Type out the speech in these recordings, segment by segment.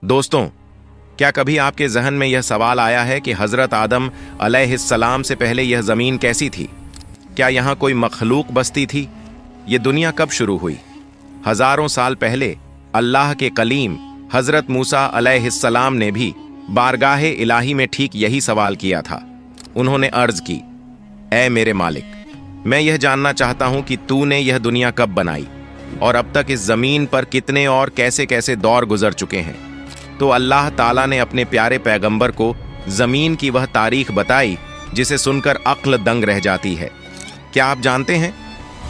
दोस्तों, क्या कभी आपके जहन में यह सवाल आया है कि हजरत आदम अलैहिस्सलाम से पहले यह जमीन कैसी थी? क्या यहाँ कोई मखलूक बसती थी? ये दुनिया कब शुरू हुई? हजारों साल पहले अल्लाह के कलीम हजरत मूसा अलैहिस्सलाम ने भी बारगाहे इलाही में ठीक यही सवाल किया था। उन्होंने अर्ज की, ऐ मेरे मालिक, मैं यह जानना चाहता हूं कि तूने यह दुनिया कब बनाई और अब तक इस जमीन पर कितने और कैसे कैसे दौर गुजर चुके हैं। तो अल्लाह ताला ने अपने प्यारे पैगंबर को जमीन की वह तारीख बताई जिसे सुनकर अक्ल दंग रह जाती है। क्या आप जानते हैं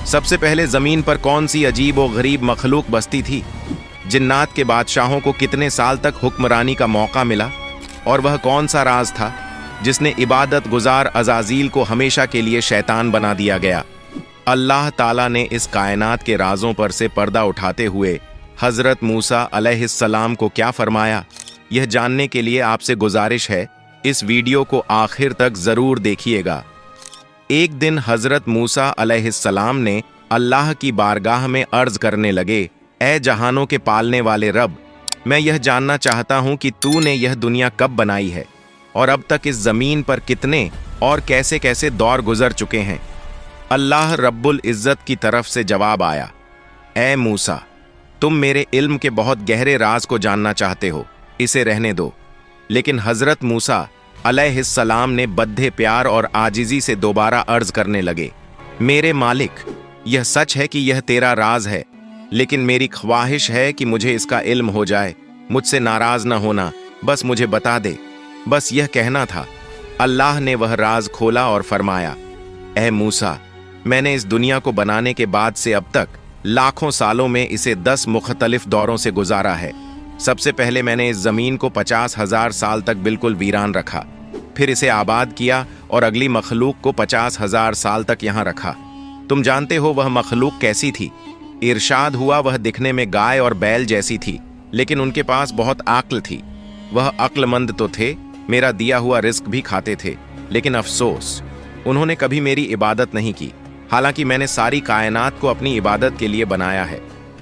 सबसे पहले जमीन पर कौन सी अजीब और गरीब मखलूक बसती थी? जिन्नात के बादशाहों को कितने साल तक हुक्मरानी का मौका मिला? और वह कौन सा राज था जिसने इबादत गुजार अजाजील को हमेशा के लिए शैतान बना दिया गया? अल्लाह ताला ने इस कायनात के राजों पर से पर्दा उठाते हुए हजरत मूसा अलैहिस्सलाम को क्या फरमाया, यह जानने के लिए आपसे गुजारिश है इस वीडियो को आखिर तक जरूर देखिएगा। एक दिन हजरत मूसा अलैहिस्सलाम ने अल्लाह की बारगाह में अर्ज करने लगे, ऐ जहानों के पालने वाले रब, मैं यह जानना चाहता हूं कि तूने यह दुनिया कब बनाई है और अब तक इस जमीन पर कितने और कैसे कैसे दौर गुजर चुके हैं। अल्लाह रब्बुल इज्जत की तरफ से जवाब आया, ऐ मूसा, तुम मेरे इल्म के बहुत गहरे राज को जानना चाहते हो, इसे रहने दो। लेकिन हजरत मूसा अलैहिस्सलाम ने बद्दे प्यार और आजिजी से दोबारा अर्ज करने लगे, मेरे मालिक, यह सच है कि यह तेरा राज है, लेकिन मेरी ख्वाहिश है कि मुझे इसका इल्म हो जाए। मुझसे नाराज न होना, बस मुझे बता दे, बस यह कहना था। अल्लाह ने वह राज खोला और फरमाया, ऐ मूसा, मैंने इस दुनिया को बनाने के बाद से अब तक लाखों सालों में इसे 10 मुख्तलिफ दौरों से गुजारा है। सबसे पहले मैंने इस जमीन को 50,000 साल तक बिल्कुल वीरान रखा, फिर इसे आबाद किया और अगली मखलूक को 50,000 साल तक यहाँ रखा। तुम जानते हो वह मखलूक कैसी थी? इरशाद हुआ वह दिखने में गाय और बैल जैसी थी, लेकिन उनके पास बहुत अक्ल थी। वह अक्लमंद तो थे, मेरा दिया हुआ रिस्क भी खाते थे, लेकिन अफसोस उन्होंने कभी मेरी इबादत नहीं की, हालांकि मैंने सारी कायनात को अपनी इबादत के लिए बनाया है।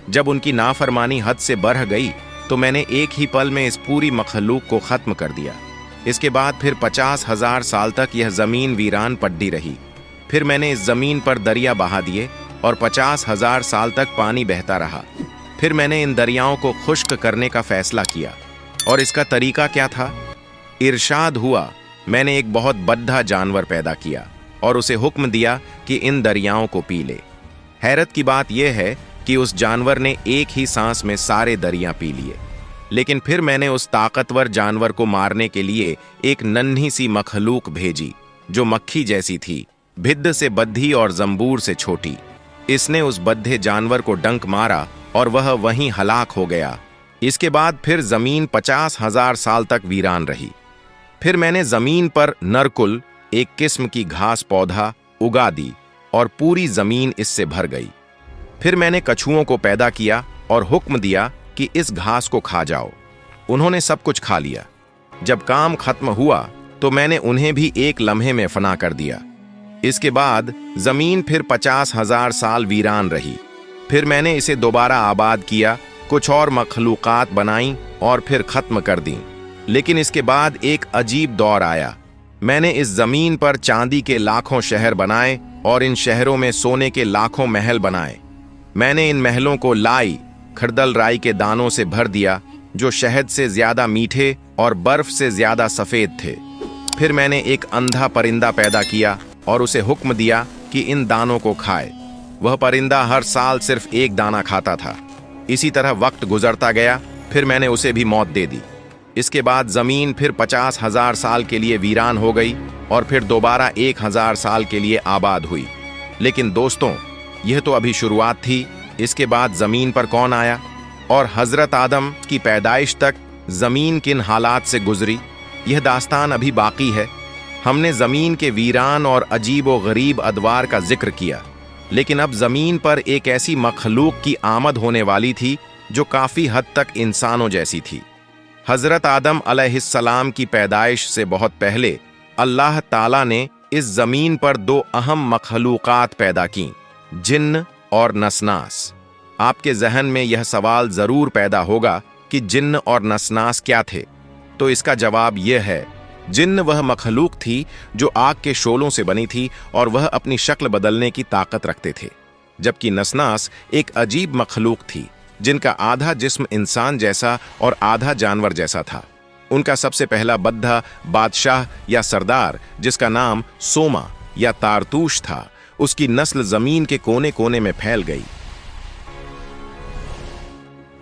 जब उनकी नाफरमानी हद से बढ़ गई तो मैंने एक ही पल में इस पूरी मखलूक को खत्म कर दिया। इसके बाद फिर 50,000 साल तक यह जमीन वीरान पड्डी रही। फिर मैंने इस जमीन पर दरिया बहा दिए और 50,000 साल तक पानी बहता रहा। फिर मैंने इन दरियाओं को खुश्क करने का फैसला किया, और इसका तरीका क्या था? इरशाद हुआ, मैंने एक बहुत बद्धा जानवर पैदा किया और उसे हुक्म दिया कि इन दरियाओं को पी ले। हैरत की बात यह है कि उस जानवर ने एक ही सांस में सारे दरिया पी लिए। लेकिन फिर मैंने उस ताकतवर जानवर को मारने के लिए एक नन्ही सी मखलूक भेजी जो मक्खी जैसी थी, भिद्द से बद्धी और जंबूर से छोटी। इसने उस बद्धे जानवर को डंक मारा और वह वहीं हलाक हो गया। इसके बाद फिर जमीन 50,000 साल तक वीरान रही। फिर मैंने जमीन पर नरकुल, एक किस्म की घास पौधा, उगा दी और पूरी जमीन इससे भर गई। फिर मैंने कछुओं को पैदा किया और हुक्म दिया कि इस घास को खा जाओ। उन्होंने सब कुछ खा लिया। जब काम खत्म हुआ तो मैंने उन्हें भी एक लम्हे में फना कर दिया। इसके बाद जमीन फिर 50,000 साल वीरान रही। फिर मैंने इसे दोबारा आबाद किया, कुछ और मखलूकात बनाई और फिर खत्म कर दी। लेकिन इसके बाद एक अजीब दौर आया। मैंने इस जमीन पर चांदी के लाखों शहर बनाए और इन शहरों में सोने के लाखों महल बनाए। मैंने इन महलों को लाई खरदल राई के दानों से भर दिया, जो शहद से ज्यादा मीठे और बर्फ से ज्यादा सफेद थे। फिर मैंने एक अंधा परिंदा पैदा किया और उसे हुक्म दिया कि इन दानों को खाए। वह परिंदा हर साल सिर्फ एक दाना खाता था। इसी तरह वक्त गुजरता गया, फिर मैंने उसे भी मौत दे दी। इसके बाद जमीन फिर 50,000 साल के लिए वीरान हो गई और फिर दोबारा 1,000 साल के लिए आबाद हुई। लेकिन दोस्तों, यह तो अभी शुरुआत थी। इसके बाद जमीन पर कौन आया और हजरत आदम की पैदाइश तक जमीन किन हालात से गुजरी, यह दास्तान अभी बाकी है। हमने जमीन के वीरान और अजीब व गरीब अदवार का जिक्र किया, लेकिन अब जमीन पर एक ऐसी मखलूक की आमद होने वाली थी जो काफी हद तक इंसानों जैसी थी। हजरत आदम अलैहिस्सलाम की पैदाइश से बहुत पहले अल्लाह ताला ने इस जमीन पर 2 अहम मखलूकात पैदा की, जिन्न और नसनास। आपके जहन में यह सवाल जरूर पैदा होगा कि कि जिन्न और नसनास क्या थे, तो इसका जवाब यह है, जिन्न वह मखलूक थी जो आग के शोलों से बनी थी और वह अपनी शक्ल बदलने की ताकत रखते थे, जबकि नसनास एक अजीब मखलूक थी जिनका आधा जिस्म इंसान जैसा और आधा जानवर जैसा था। उनका सबसे पहला बद्धा बादशाह या सरदार, जिसका नाम सोमा या तारतूश था, उसकी नस्ल जमीन के कोने कोने में फैल गई।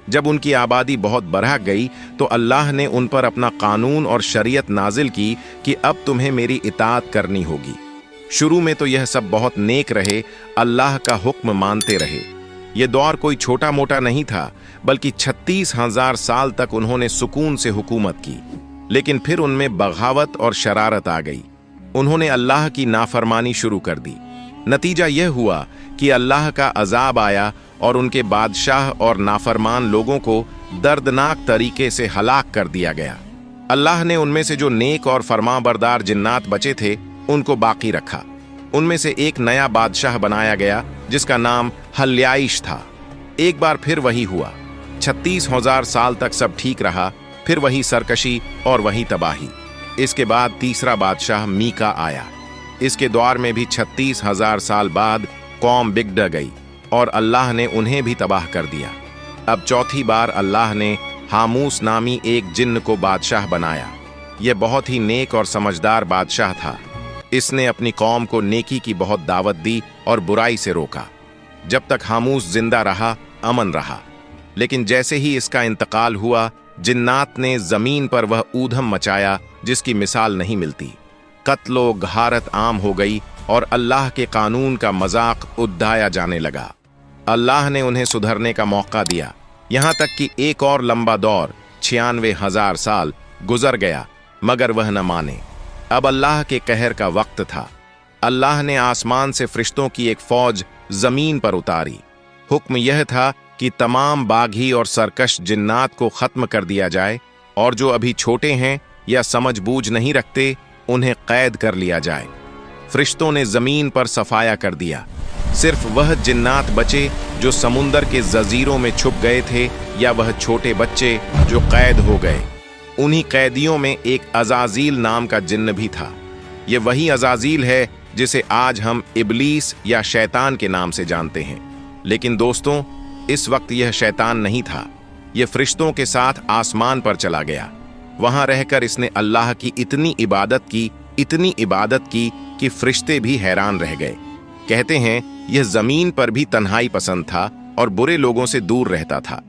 जब उनकी आबादी बहुत बढ़ गई तो अल्लाह ने उन पर अपना कानून और शरीयत नाजिल की कि अब तुम्हें मेरी इताअत करनी होगी। शुरू में तो यह सब बहुत नेक रहे, अल्लाह का हुक्म मानते रहे। यह दौर कोई छोटा मोटा नहीं था, बल्कि 36,000 साल तक उन्होंने सुकून से हुकूमत की। लेकिन फिर उनमें बगावत और शरारत आ गई। उन्होंने अल्लाह की नाफरमानी शुरू कर दी। नतीजा यह हुआ कि अल्लाह का अजाब आया और उनके बादशाह और नाफरमान लोगों को दर्दनाक तरीके से हलाक कर दिया गया। अल्लाह ने उनमें से जो नेक और फरमाबरदार जिन्नात बचे थे उनको बाकी रखा। उनमें से एक नया बादशाह बनाया गया जिसका नाम हल्याइश था। एक बार फिर वही हुआ। 36,000 साल तक सब ठीक रहा, फिर वही सरकशी और वही तबाही। इसके बाद तीसरा बादशाह मीका आया। इसके दौर में भी 36,000 साल बाद कौम बिगड़ गई और अल्लाह ने उन्हें भी तबाह कर दिया। अब चौथी बार अल्लाह ने हामूस नामी एक जिन्न को बादशाह बनाया। यह बहुत ही नेक और समझदार बादशाह था। इसने अपनी कौम को नेकी की बहुत दावत दी और बुराई से रोका। जब तक हामूस जिंदा रहा, अमन रहा। लेकिन जैसे ही इसका इंतकाल हुआ, जिन्नात ने जमीन पर वह ऊधम मचाया जिसकी मिसाल नहीं मिलती। कत्लो गहारत आम हो गई और अल्लाह के कानून का मजाक उड़ाया जाने लगा। अल्लाह ने उन्हें सुधरने का मौका दिया, यहाँ तक कि एक और लंबा दौर 96,000 साल गुजर गया, मगर वह न माने। अब अल्लाह के कहर का वक्त था। अल्लाह ने आसमान से फरिश्तों की एक फौज जमीन पर उतारी। हुक्म यह था कि तमाम बागी और सरकश जिन्नात को खत्म कर दिया जाए और जो अभी छोटे हैं या समझ बूझ नहीं रखते उन्हें कैद कर लिया जाए। फरिश्तों ने जमीन पर सफाया कर दिया। सिर्फ वह जिन्नात बचे जो समुंदर के जजीरों में छुप गए थे या वह छोटे बच्चे जो कैद हो गए। उन्हीं कैदियों में एक अजाजील नाम का जिन्न भी था। यह वही अजाजील है जिसे आज हम इबलीस या शैतान के नाम से जानते हैं। लेकिन दोस्तों, इस वक्त यह शैतान नहीं था। यह फरिश्तों के साथ आसमान पर चला गया। वहां रहकर इसने अल्लाह की इतनी इबादत की कि फरिश्ते भी हैरान रह गए। कहते हैं यह जमीन पर भी तन्हाई पसंद था और बुरे लोगों से दूर रहता था।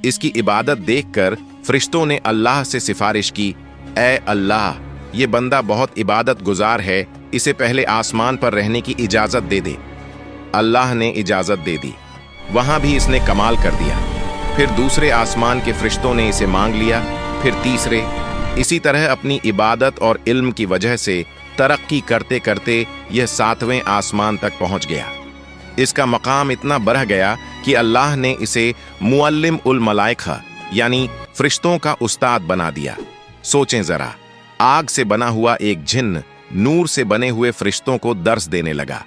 इसकी इबादत देखकर फरिश्तों ने अल्लाह से सिफारिश की, ऐ अल्लाह, ये बंदा बहुत इबादत गुजार है, इसे पहले आसमान पर रहने की इजाजत दे दे। अल्लाह ने इजाजत दे दी। वहां भी इसने कमाल कर दिया। फिर दूसरे आसमान के फरिश्तों ने इसे मांग लिया, फिर तीसरे। इसी तरह अपनी इबादत और इल्म की वजह से तरक्की करते करते यह 7वें आसमान तक पहुंच गया। इसका मकाम इतना बढ़ गया कि अल्लाह ने इसे मुअल्लिम उल मलाइका यानी फरिश्तों का उस्ताद बना दिया। सोचें जरा, आग से बना हुआ एक जिन्न नूर से बने हुए फरिश्तों को दर्स देने लगा।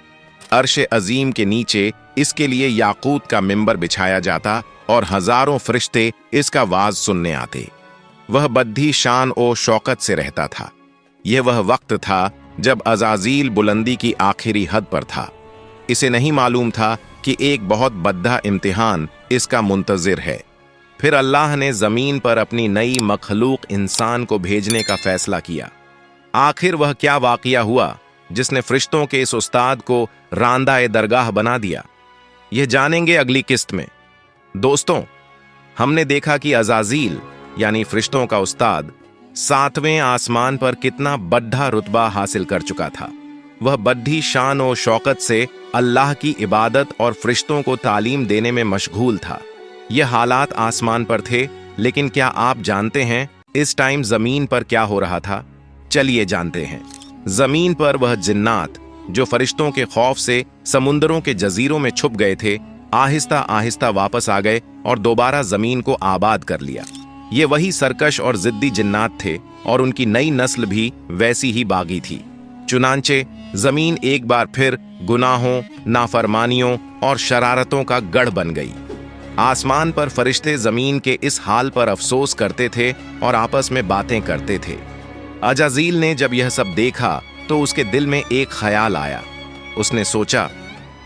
अर्श अजीम के नीचे इसके लिए याकूत का मिंबर बिछाया जाता और हजारों फरिश्ते इसका वाज सुनने आते। वह बद्धी शान और शौकत से रहता था। यह वह वक्त था जब अजाजील बुलंदी की आखिरी हद पर था। इसे नहीं मालूम था कि एक बहुत बद्दा इम्तिहान इसका मुंतजिर है। फिर अल्लाह ने जमीन पर अपनी नई मखलूक इंसान को भेजने का फैसला किया। आखिर वह क्या वाकया हुआ जिसने फरिश्तों के इस उस्ताद को रांदा दरगाह बना दिया, यह जानेंगे अगली किस्त में। दोस्तों, हमने देखा कि अजाजील यानी फरिश्तों का उस्ताद 7वें आसमान पर कितना बड़ा रुतबा हासिल कर चुका था। वह बद्धी शान और शौकत से अल्लाह की इबादत और फरिश्तों को तालीम देने में मशगूल था। यह हालात आसमान पर थे, लेकिन क्या आप जानते हैं इस टाइम जमीन पर क्या हो रहा था? चलिए जानते हैं। जमीन पर वह जिन्नात जो फरिश्तों के खौफ से समुंदरों के जजीरों में छुप गए थे, आहिस्ता आहिस्ता वापस आ गए और दोबारा जमीन को आबाद कर लिया। ये वही सरकश और जिद्दी जिन्नात थे और उनकी नई नस्ल भी वैसी ही बागी थी। चुनांचे जमीन एक बार फिर गुनाहों, नाफरमानियों और शरारतों का गढ़ बन गई। आसमान पर फरिश्ते जमीन के इस हाल पर अफसोस करते थे और आपस में बातें करते थे। अजाजील ने जब यह सब देखा तो उसके दिल में एक ख्याल आया। उसने सोचा,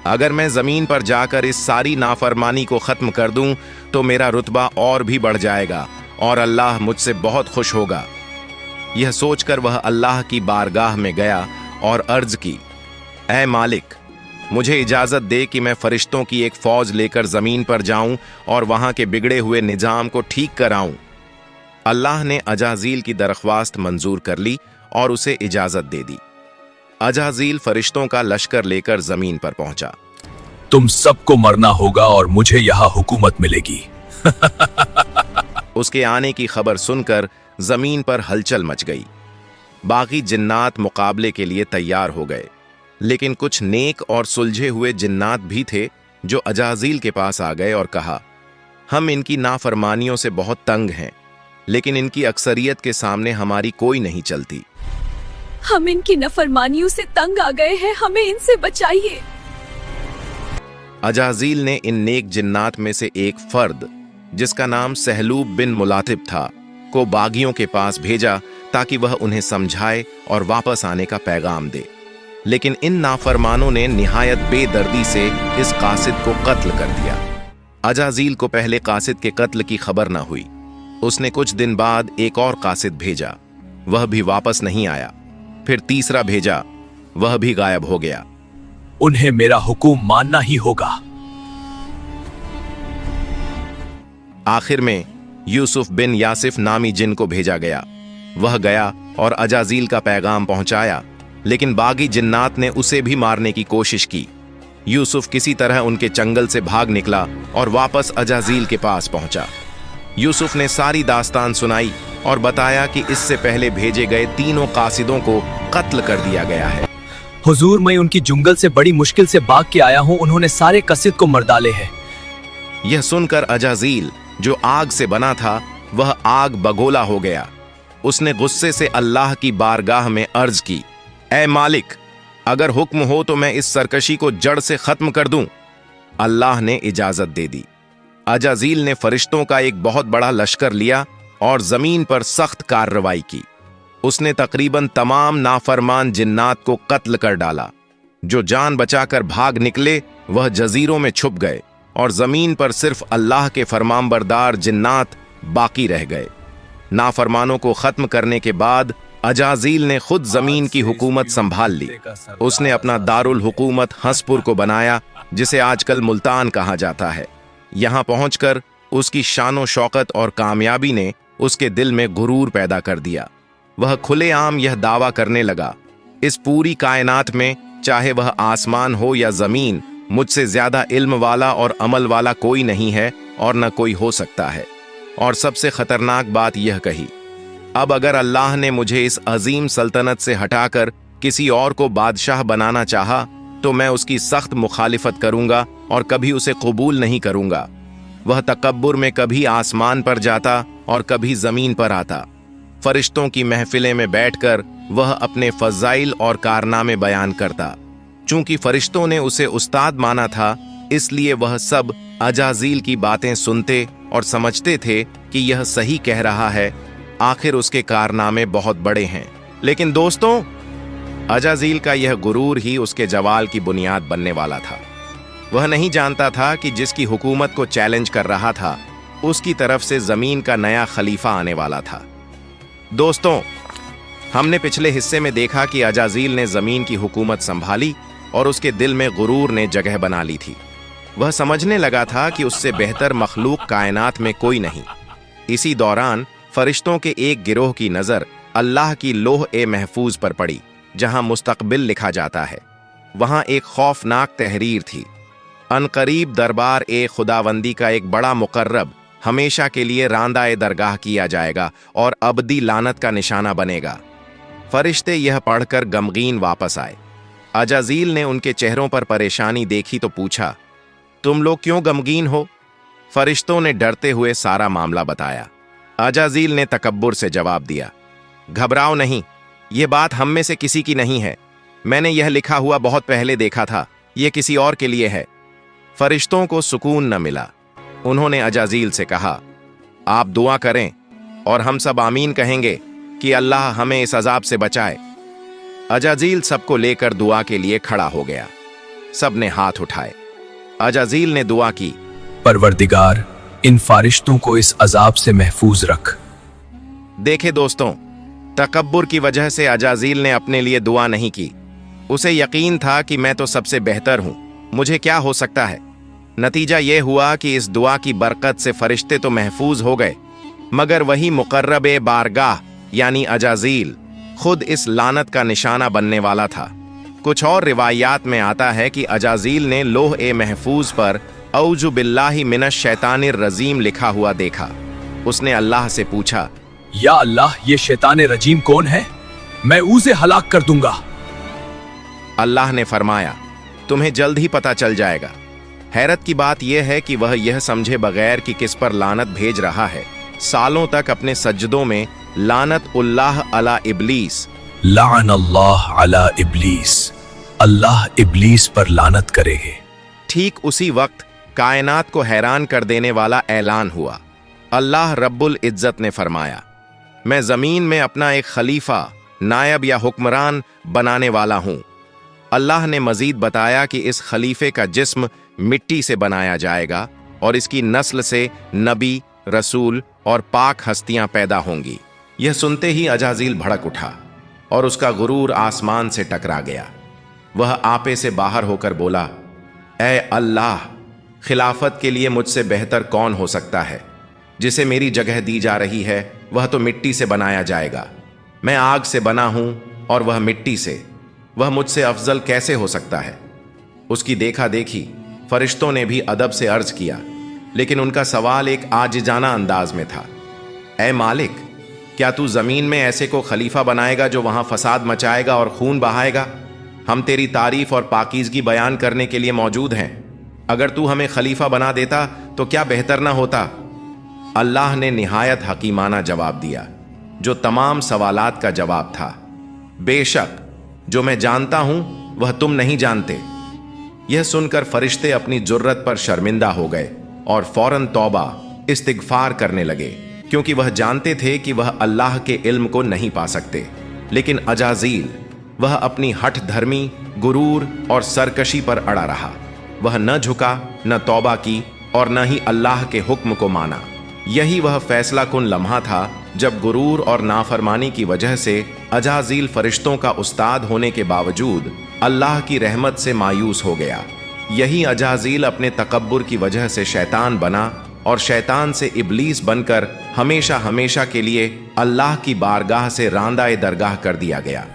अगर मैं जमीन पर जाकर इस सारी नाफरमानी को खत्म कर दूं तो मेरा रुतबा और भी बढ़ जाएगा और अल्लाह मुझसे बहुत खुश होगा। यह सोचकर वह अल्लाह की बारगाह में गया और अर्ज की, ऐ मालिक, मुझे इजाजत दे कि मैं फरिश्तों की एक फौज लेकर जमीन पर जाऊं और वहां के बिगड़े हुए निजाम को ठीक कराऊं। अल्लाह ने अजाजील की दरख्वास्त मंजूर कर ली और उसे इजाजत दे दी। अजाजील फरिश्तों का लश्कर लेकर जमीन पर पहुंचा। तुम सबको मरना होगा और मुझे यहां हुकूमत मिलेगी। उसके आने की खबर सुनकर जमीन पर हलचल मच गई। बाकी जिन्नात मुकाबले के लिए तैयार हो गए, लेकिन कुछ नेक और सुलझे हुए जिन्नात भी थे जो अजाजील के पास आ गए और कहा, हम इनकी नाफरमानियों से बहुत तंग हैं, लेकिन इनकी अक्सरियत के सामने हमारी कोई नहीं चलती। हम इनकी नाफरमानियों से तंग आ गए हैं, हमें इनसे बचाइए। अजाजील ने इन नेक जिन्नात में से एक फर्द, जिसका नाम सहलूब बिन मुलातिब था, को बागियों के पास भेजा ताकि वह उन्हें समझाए और वापस आने का पैगाम दे। लेकिन इन नाफरमानों ने निहायत बेदर्दी से इस कासिद को कत्ल कर दिया। अजाजील को पहले कासिद के कत्ल की खबर न हुई। उसने कुछ दिन बाद एक और कासिद भेजा, वह भी वापस नहीं आया। फिर तीसरा भेजा, वह भी गायब हो गया। उन्हें मेरा हुक्म मानना ही होगा। आखिर में यूसुफ बिन यासिफ नामी जिन को भेजा गया। वह गया और अजाजील का पैगाम पहुंचाया, लेकिन बागी जिन्नात ने उसे भी मारने की कोशिश की। यूसुफ किसी तरह उनके चंगल से भाग निकला और वापस अजाजील के पास पहुंचा। यूसुफ ने सारी दास्तान सुनाई और बताया कि इससे पहले भेजे गए तीनों कासिदों को कत्ल कर दिया गया है। हुजूर, मैं उनकी जंगल से बड़ी मुश्किल से भाग के आया हूं, उन्होंने सारे कसीद को मर डाले हैं। यह सुनकर अजाजील, जो आग से बना था, वह आग बगोला हो गया। उसने गुस्से से अल्लाह की बारगाह में अर्ज की, ऐ मालिक, अगर हुक्म हो तो मैं इस सरकशी को जड़ से खत्म कर दूं। अल्लाह ने इजाजत दे दी। अजाजील ने फरिश्तों का एक बहुत बड़ा लश्कर लिया और जमीन पर सख्त कार्रवाई की। उसने तकरीबन तमाम नाफरमान जिन्नात को कत्ल कर डाला। जो जान बचाकर भाग निकले वह जजीरों में छुप गए और जमीन पर सिर्फ अल्लाह के फरमानबरदार जिन्नात बाकी रह गए। नाफरमानों को खत्म करने के बाद अजाजील ने खुद जमीन की हुकूमत संभाल ली। उसने अपना दारुल हुकूमत हंसपुर को बनाया, जिसे आजकल मुल्तान कहा जाता है। यहां पहुंचकर उसकी शानो शौकत और कामयाबी ने उसके दिल में गुरूर पैदा कर दिया। वह खुलेआम यह दावा करने लगा, इस पूरी कायनात में चाहे वह आसमान हो या जमीन, मुझसे ज्यादा इल्म वाला और अमल वाला कोई नहीं है और न कोई हो सकता है। और सबसे खतरनाक बात यह कही, अब अगर अल्लाह ने मुझे इस अजीम सल्तनत से हटाकर किसी और को बादशाह बनाना चाहा तो मैं उसकी सख्त मुखालिफत करूंगा और कभी उसे कबूल नहीं करूंगा। वह तकब्बुर में कभी आसमान पर जाता और कभी जमीन पर आता। फरिश्तों की महफिलें में बैठकर वह अपने फजाइल और कारनामे बयान करता। चूंकि फरिश्तों ने उसे उस्ताद माना था, इसलिए वह सब अजाजील की बातें सुनते और समझते थे कि यह सही कह रहा है। आखिर उसके कारनामे बहुत बड़े हैं। लेकिन दोस्तों, अजाजील का यह गुरूर ही उसके जवाल की बुनियाद बनने वाला था। वह नहीं जानता था कि जिसकी हुकूमत को चैलेंज कर रहा था, उसकी तरफ से जमीन का नया खलीफा आने वाला था। दोस्तों, हमने पिछले हिस्से में देखा कि अजाजील ने जमीन की हुकूमत संभाली और उसके दिल में गुरूर ने जगह बना ली थी। वह समझने लगा था कि उससे बेहतर मखलूक कायनात में कोई नहीं। इसी दौरान फरिश्तों के एक गिरोह की नजर अल्लाह की लोह ए महफूज पर पड़ी, जहां मुस्तकबिल लिखा जाता है। वहां एक खौफनाक तहरीर थी, अनकरीब दरबार ए खुदावंदी का एक बड़ा मुकर्रब हमेशा के लिए रांदा ए दरगाह किया जाएगा और अबदी लानत का निशाना बनेगा। फरिश्ते यह पढ़कर गमगीन वापस आए। अजाजील ने उनके चेहरों पर परेशानी देखी तो पूछा, तुम लोग क्यों गमगीन हो? फरिश्तों ने डरते हुए सारा मामला बताया। अजाजील ने तकब्बुर से जवाब दिया, घबराओ नहीं, यह बात हम में से किसी की नहीं है। मैंने यह लिखा हुआ बहुत पहले देखा था, यह किसी और के लिए है। फरिश्तों को सुकून न मिला। उन्होंने अजाजील से कहा, आप दुआ करें और हम सब आमीन कहेंगे कि अल्लाह हमें इस अजाब से बचाए। अजाजील सबको लेकर दुआ के लिए खड़ा हो गया। सब ने हाथ उठाए। अजाजील ने दुआ की, परवरदिगार, इन फारिश्तों को इस अजाब से महफूज रख। देखे दोस्तों, तकब्बुर की वजह से अजाजील ने अपने लिए दुआ नहीं की। उसे यकीन था कि मैं तो सबसे बेहतर हूं, मुझे क्या हो सकता है। नतीजा यह हुआ कि इस दुआ की बरकत से फरिश्ते तो महफूज हो गए, मगर वही मुकर्रब बारगाह यानी अजाजील खुद इस लानत का निशाना बनने वाला था। कुछ और रिवायात में आता है कि अजाजील ने लोह ए महफूज पर औजु बिल्लाहि मिनश शैतानिर रजीम लिखा हुआ देखा। उसने अल्लाह से पूछा, या अल्लाह, ये शैतान रजीम कौन है? मैं उसे हलाक कर दूंगा। अल्लाह ने फरमाया, तुम्हें जल्द ही पता चल जाएगा। हैरत की बात यह है कि वह यह समझे बगैर कि किस पर लानत भेज रहा है, सालों तक अपने सज्जदों में लानत उल्लाह अला इब्लीस, लान अल्लाह अला इब्लीस, अल्लाह इब्लीस पर लानत करेगे। ठीक उसी वक्त कायनात को हैरान कर देने वाला ऐलान हुआ। अल्लाह रब्बुल इज्जत ने फरमाया, मैं जमीन में अपना एक खलीफा, नायब या हुक्मरान बनाने वाला हूं। अल्लाह ने मजीद बताया कि इस खलीफे का जिस्म मिट्टी से बनाया जाएगा और इसकी नस्ल से नबी, रसूल और पाक हस्तियां पैदा होंगी। यह सुनते ही अजाजील भड़क उठा और उसका गुरूर आसमान से टकरा गया। वह आपे से बाहर होकर बोला, ऐ अल्लाह, खिलाफत के लिए मुझसे बेहतर कौन हो सकता है? जिसे मेरी जगह दी जा रही है वह तो मिट्टी से बनाया जाएगा। मैं आग से बना हूं और वह मिट्टी से। वह मुझसे अफजल कैसे हो सकता है? उसकी देखा देखी फरिश्तों ने भी अदब से अर्ज किया, लेकिन उनका सवाल एक आजिजाना अंदाज में था। ऐ मालिक, क्या तू जमीन में ऐसे को खलीफा बनाएगा जो वहां फसाद मचाएगा और खून बहाएगा? हम तेरी तारीफ और पाकीज़गी बयान करने के लिए मौजूद हैं। अगर तू हमें खलीफा बना देता तो क्या बेहतर ना होता? अल्लाह ने निहायत हकीमाना जवाब दिया, जो तमाम सवालात का जवाब था। बेशक जो मैं जानता हूं वह तुम नहीं जानते। यह सुनकर फरिश्ते अपनी जुर्रत पर शर्मिंदा हो गए और फौरन तौबा इस्तिगफार करने लगे, क्योंकि वह जानते थे कि वह अल्लाह के इल्म को नहीं पा सकते। लेकिन अजाजील, वह अपनी हठ धर्मी, गुरूर और सरकशी पर अड़ा रहा। वह न झुका, न तौबा की और न ही अल्लाह के हुक्म को माना। यही वह फैसला कुन लम्हा था जब गुरूर और नाफरमानी की वजह से अजाजील फरिश्तों का उस्ताद होने के बावजूद अल्लाह की रहमत से मायूस हो गया। यही अजाजील अपने तकब्बुर की वजह से शैतान बना और शैतान से इब्लीस बनकर हमेशा हमेशा के लिए अल्लाह की बारगाह से रांदा-ए दरगाह कर दिया गया।